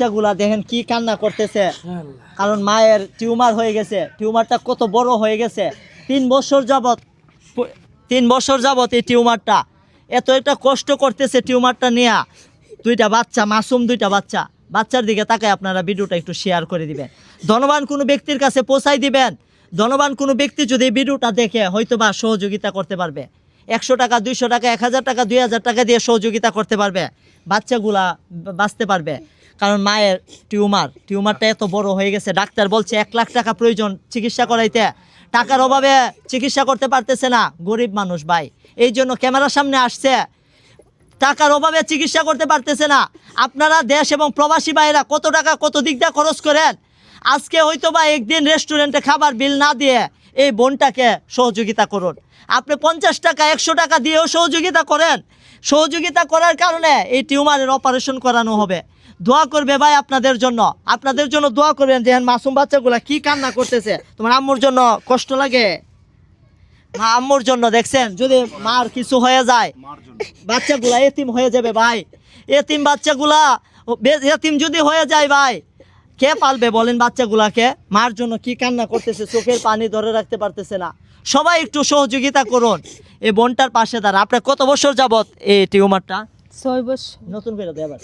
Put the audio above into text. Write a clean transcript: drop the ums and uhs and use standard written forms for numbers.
বাচ্চাগুলা দেখেন কি কান্না করতেছে, কারণ মায়ের টিউমার হয়ে গেছে। টিউমারটা কত বড় হয়ে গেছে, 3 বছর যাবত 3 বছর যাবত এই টিউমারটা এটা কষ্ট করতেছে। টিউমারটা নিয়ে দুইটা বাচ্চা, মাসুম দুইটা বাচ্চার দিকে তাকায় আপনারা ভিডিওটা একটু শেয়ার করে দিবেন, ধনবান কোনো ব্যক্তির কাছে পৌঁছাই দিবেন। ধনবান কোনো ব্যক্তি যদি এই ভিডিওটা দেখে হয়তো বা সহযোগিতা করতে পারবে, 100 টাকা, 200 টাকা, 1000 টাকা, 2000 টাকা দিয়ে সহযোগিতা করতে পারবে, বাচ্চাগুলা বাঁচতে পারবে। কারণ মায়ের টিউমারটা এত বড় হয়ে গেছে, ডাক্তার বলছে 1 লাখ টাকা প্রয়োজন চিকিৎসা করাইতে। টাকার অভাবে চিকিৎসা করতে পারতেছে না, গরিব মানুষ ভাই, এই জন্য ক্যামেরার সামনে আসছে। টাকার অভাবে চিকিৎসা করতে পারতেছে না। আপনারা দেশ এবং প্রবাসী ভাইরা কত টাকা কত দিক দিয়ে খরচ করেন, আজকে হয়তো বা একদিন রেস্টুরেন্টে খাবার বিল না দিয়ে এই বোনটাকে সহযোগিতা করুন। আপনি 50 টাকা 100 টাকা দিয়েও সহযোগিতা করেন, সহযোগিতা করার কারণে এই টিউমারের অপারেশন করানো হবে। দোয়া করবে ভাই আপনাদের জন্য দোয়া করবেন। যে মাসুম বাচ্চাগুলা কি কান্না করতেছে, তোমার আম্মুর জন্য কষ্ট লাগে? মা আম্মুর জন্য দেখছেন, যদি মার কিছু হয়ে যায় বাচ্চাগুলা এতিম হয়ে যাবে ভাই। এতিম বাচ্চাগুলা এতিম যদি হয়ে যায় ভাই, কে পালবে বলেন বাচ্চাগুলাকে? মার জন্য কি কান্না করতেছে, চোখের পানি ধরে রাখতে পারতেছে না। সবাই একটু সহযোগিতা করুন, এই বোনটার পাশে দাঁড়া। আপনার কত বছর যাবত এই টিউমারটা? 6 বছর। নতুন করে দেয় আবার